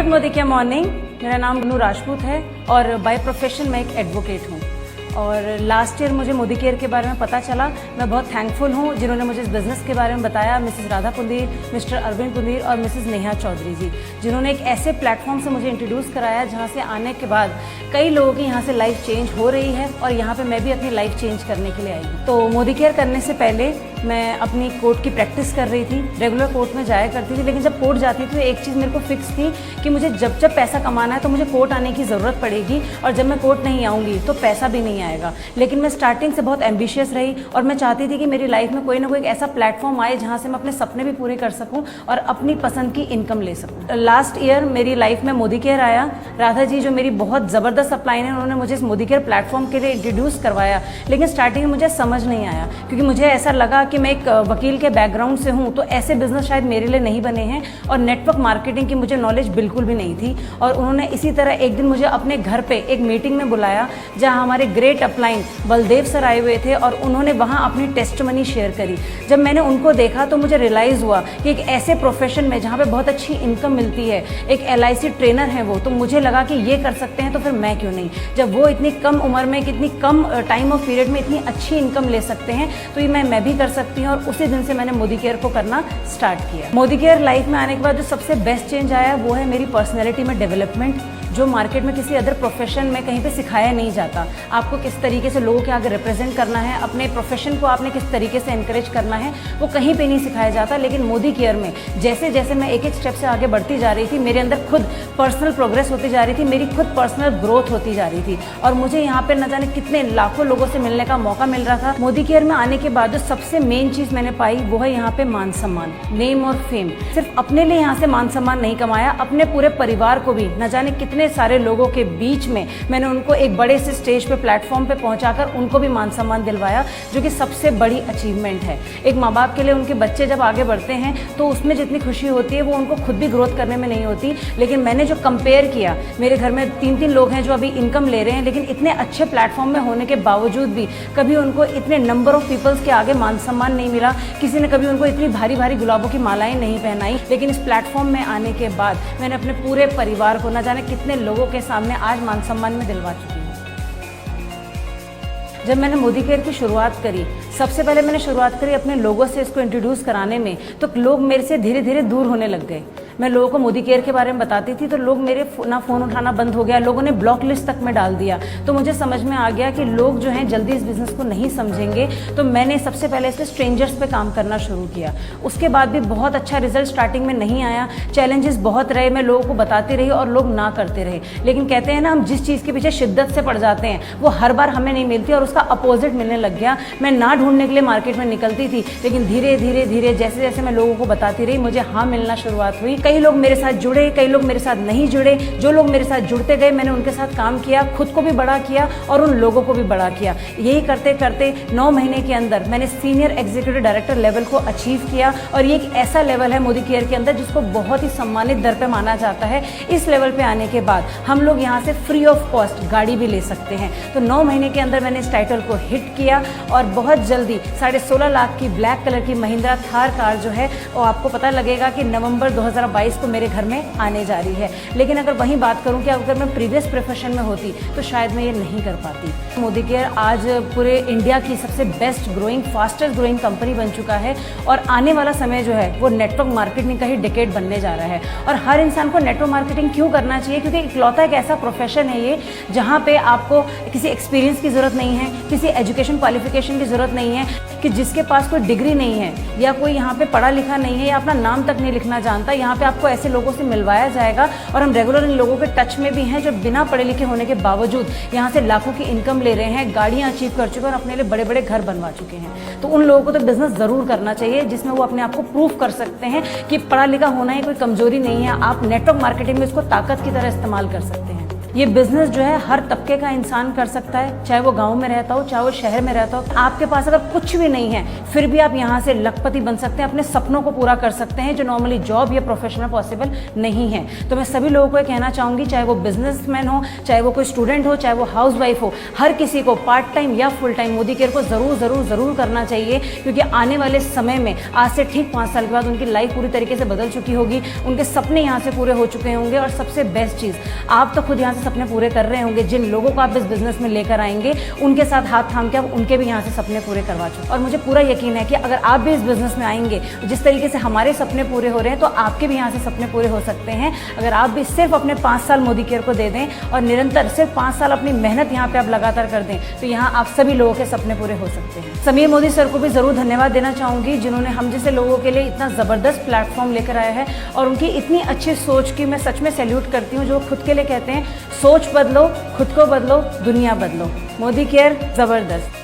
Good मोदिकिया morning. मेरा नाम नू राजपूत है और बाय प्रोफेशन मैं एक एडवोकेट हूँ। और लास्ट ईयर मुझे मोदी केयर के बारे में पता चला। मैं बहुत थैंकफुल हूँ जिन्होंने मुझे इस बिज़नेस के बारे में बताया, मिसेस राधा पुंदीर, मिस्टर अरविंद पुंदीर और मिसेस नेहा चौधरी जी, जिन्होंने एक ऐसे प्लेटफॉर्म से मुझे इंट्रोड्यूस कराया जहाँ से आने के बाद कई लोगों की यहाँ से लाइफ चेंज हो रही है और यहाँ पे मैं भी अपनी लाइफ चेंज करने के लिए आई हूँ। तो मोदी केयर करने से पहले मैं अपनी कोर्ट की प्रैक्टिस कर रही थी, रेगुलर कोर्ट में जाया करती थी। लेकिन जब कोर्ट जाती थी तो एक चीज़ मेरे को फिक्स थी कि मुझे जब जब पैसा कमाना है तो मुझे कोर्ट आने की ज़रूरत पड़ेगी, और जब मैं कोर्ट नहीं आऊँगी तो पैसा भी नहीं आएगा। लेकिन मैं स्टार्टिंग से बहुत एम्बिशियस रही और मैं चाहती थी कि मेरी लाइफ में कोई ना कोई एक ऐसा प्लेटफॉर्म आए जहाँ से मैं अपने सपने भी पूरे कर सकूँ और अपनी पसंद की इनकम ले सकूँ। लास्ट ईयर मेरी लाइफ में मोदी केयर आया। राधा जी जो मेरी बहुत ज़बरदस्त सप्लाइन है, उन्होंने मुझे इस मोदी केयर प्लेटफॉर्म के लिए इंट्रोड्यूस करवाया। लेकिन स्टार्टिंग में मुझे समझ नहीं आया क्योंकि मुझे ऐसा लगा कि मैं एक वकील के बैकग्राउंड से हूँ तो ऐसे बिजनेस शायद मेरे लिए नहीं बने हैं, और नेटवर्क मार्केटिंग की मुझे नॉलेज बिल्कुल भी नहीं थी। और उन्होंने इसी तरह एक दिन मुझे अपने घर पे एक मीटिंग में बुलाया जहाँ हमारे ग्रेट अपलाइन बलदेव सर आए हुए थे और उन्होंने वहाँ अपनी टेस्टमनी शेयर करी। जब मैंने उनको देखा तो मुझे रियलाइज़ हुआ कि एक ऐसे प्रोफेशन में जहाँ पे बहुत अच्छी इनकम मिलती है, एक LIC ट्रेनर है वो, तो मुझे लगा कि ये कर सकते हैं तो फिर मैं क्यों नहीं। जब वो इतनी कम उम्र में, कितनी कम टाइम ऑफ पीरियड में इतनी अच्छी इनकम ले सकते हैं तो ये मैं भी कर सकती हूँ। और उसी दिन से मैंने मोदी केयर को करना स्टार्ट किया। मोदी केयर लाइफ में आने के बाद जो सबसे बेस्ट चेंज आया वो है मेरी पर्सनैलिटी में डेवलपमेंट, जो मार्केट में किसी अदर प्रोफेशन में कहीं पे सिखाया नहीं जाता। आपको किस तरीके से लोगों के आगे रिप्रेजेंट करना है, अपने प्रोफेशन को आपने किस तरीके से एनकरेज करना है, वो कहीं पे नहीं सिखाया जाता। लेकिन मोदी केयर में जैसे जैसे मैं एक एक स्टेप से आगे बढ़ती जा रही थी, मेरे अंदर खुद पर्सनल प्रोग्रेस होती जा रही थी, मेरी खुद पर्सनल ग्रोथ होती जा रही थी और मुझे यहाँ पर न जाने कितने लाखों लोगों से मिलने का मौका मिल रहा था। मोदी केयर में आने के बाद जो सबसे मेन चीज़ मैंने पाई वो है यहाँ पे मान सम्मान, नेम और फेम। सिर्फ अपने लिए यहाँ से मान सम्मान नहीं कमाया, अपने पूरे परिवार को भी न जाने कितने सारे लोगों के बीच में मैंने उनको एक बड़े से स्टेज पे, प्लेटफॉर्म पे पहुंचाकर उनको भी मान सम्मान दिलवाया, जो कि सबसे बड़ी अचीवमेंट है। एक माँ बाप के लिए उनके बच्चे जब आगे बढ़ते हैं तो उसमें जितनी खुशी होती है वो उनको खुद भी ग्रोथ करने में नहीं होती। लेकिन मैंने जो कंपेयर किया, मेरे घर में 3-3 लोग हैं जो अभी इनकम ले रहे हैं, लेकिन इतने अच्छे प्लेटफॉर्म में होने के बावजूद भी कभी उनको इतने नंबर ऑफ पीपल्स के आगे मान सम्मान नहीं मिला। किसी ने कभी उनको इतनी भारी भारी गुलाबों की मालाएं नहीं पहनाई। लेकिन इस प्लेटफॉर्म में आने के बाद मैंने अपने पूरे परिवार को न जाने कितने लोगों के सामने आज मान सम्मान में दिलवा चुकी हूँ। जब मैंने मोदी केयर की शुरुआत करी, सबसे पहले मैंने शुरुआत करी अपने लोगों से इसको इंट्रोड्यूस कराने में, तो लोग मेरे से धीरे धीरे दूर होने लग गए। मैं लोगों को मोदी केयर के बारे में बताती थी तो लोग मेरे ना फ़ोन उठाना बंद हो गया, लोगों ने ब्लॉक लिस्ट तक में डाल दिया। तो मुझे समझ में आ गया कि लोग जो हैं जल्दी इस बिज़नेस को नहीं समझेंगे, तो मैंने सबसे पहले इसलिए स्ट्रेंजर्स पे काम करना शुरू किया। उसके बाद भी बहुत अच्छा रिजल्ट स्टार्टिंग में नहीं आया, चैलेंजेस बहुत रहे, मैं लोगों को बताती रही और लोग ना करते रहे। लेकिन कहते हैं ना, हम जिस चीज़ के पीछे शिद्दत से पड़ जाते हैं वो हर बार हमें नहीं मिलती, और उसका अपोजिट मिलने लग गया। मैं ना ढूंढने के लिए मार्केट में निकलती थी, लेकिन धीरे धीरे धीरे जैसे जैसे मैं लोगों को बताती रही, मुझे हाँ मिलना शुरुआत हुई। कई लोग मेरे साथ जुड़े, कई लोग मेरे साथ नहीं जुड़े। जो लोग मेरे साथ जुड़ते गए मैंने उनके साथ काम किया, खुद को भी बड़ा किया और उन लोगों को भी बड़ा किया। यही करते करते 9 महीने के अंदर मैंने सीनियर एग्जीक्यूटिव डायरेक्टर लेवल को अचीव किया, और ये एक ऐसा लेवल है मोदी केयर के अंदर जिसको बहुत ही सम्मानित दर पे माना जाता है। इस लेवल पे आने के बाद हम लोग यहाँ से फ्री ऑफ कॉस्ट गाड़ी भी ले सकते हैं। तो 9 महीने के अंदर मैंने इस टाइटल को हिट किया और बहुत जल्दी 16.5 लाख की ब्लैक कलर की महिंद्रा थार कार जो है वो आपको पता लगेगा कि नवंबर 2022 को मेरे घर में आने जा रही है। लेकिन अगर वहीं बात करूं कि अगर मैं प्रीवियस प्रोफेशन में होती तो शायद मैं ये नहीं कर पाती। मोदी केयर आज पूरे इंडिया की सबसे best growing, fastest growing company बन चुका है, और आने वाला समय जो है वो नेटवर्क मार्केटिंग का ही डिकेड बनने जा रहा है। और हर इंसान को नेटवर्क मार्केटिंग क्यों करना चाहिए? क्योंकि इकलौता एक ऐसा प्रोफेशन है ये जहाँ पे आपको किसी एक्सपीरियंस की ज़रूरत नहीं है, किसी एजुकेशन क्वालिफिकेशन की ज़रूरत नहीं है, कि जिसके पास कोई डिग्री नहीं है या कोई यहाँ पे पढ़ा लिखा नहीं है या अपना नाम तक नहीं लिखना जानता, यहाँ पे आपको ऐसे लोगों से मिलवाया जाएगा। और हम रेगुलर इन लोगों के टच में भी हैं जो बिना पढ़े लिखे होने के बावजूद यहाँ से लाखों की इनकम ले रहे हैं, गाड़ियाँ अचीव कर चुके हैं और अपने लिए बड़े बड़े घर बनवा चुके हैं। तो उन लोगों को तो बिजनेस ज़रूर करना चाहिए जिसमें वो अपने आप को प्रूफ कर सकते हैं कि पढ़ा लिखा होना ही कोई कमजोरी नहीं है, आप नेटवर्क मार्केटिंग में इसको ताकत की तरह इस्तेमाल कर सकते हैं। ये बिजनेस जो है हर तबके का इंसान कर सकता है, चाहे वो गांव में रहता हो, चाहे वो शहर में रहता हो। आपके पास अगर कुछ भी नहीं है फिर भी आप यहाँ से लखपति बन सकते हैं, अपने सपनों को पूरा कर सकते हैं जो नॉर्मली जॉब या प्रोफेशन में पॉसिबल नहीं है। तो मैं सभी लोगों को ये कहना चाहूँगी, चाहे वो बिजनेसमैन हो, चाहे वो कोई स्टूडेंट हो, चाहे वो हाउसवाइफ हो, हर किसी को पार्ट टाइम या फुल टाइम मोदी केयर को ज़रूर करना चाहिए, क्योंकि आने वाले समय में आज से ठीक 5 साल के बाद उनकी लाइफ पूरी तरीके से बदल चुकी होगी, उनके सपने यहाँ से पूरे हो चुके होंगे। और सबसे बेस्ट चीज़, आप तो खुद यहाँ से सपने पूरे कर रहे होंगे, जिन लोगों को आप इस बिजनेस में लेकर आएंगे उनके साथ हाथ थाम के आप उनके भी यहाँ से सपने पूरे करवा चुके। और मुझे पूरा यकीन है कि अगर आप भी इस बिजनेस में आएंगे, जिस तरीके से हमारे सपने पूरे हो रहे हैं, तो आपके भी यहाँ से सपने पूरे हो सकते हैं। अगर आप भी सिर्फ अपने 5 साल मोदी केयर को दे दें और निरंतर सिर्फ 5 साल अपनी मेहनत यहाँ पे आप लगातार कर दें, तो यहाँ आप सभी लोगों के सपने पूरे हो सकते हैं। समीर मोदी सर को भी ज़रूर धन्यवाद देना चाहूँगी, जिन्होंने हम जैसे लोगों के लिए इतना ज़बरदस्त प्लेटफॉर्म लेकर आया है, और उनकी इतनी अच्छी सोच की मैं सच में सैल्यूट करती हूँ, जो खुद के लिए कहते हैं सोच बदलो, खुद को बदलो, दुनिया बदलो। मोदी केयर ज़बरदस्त।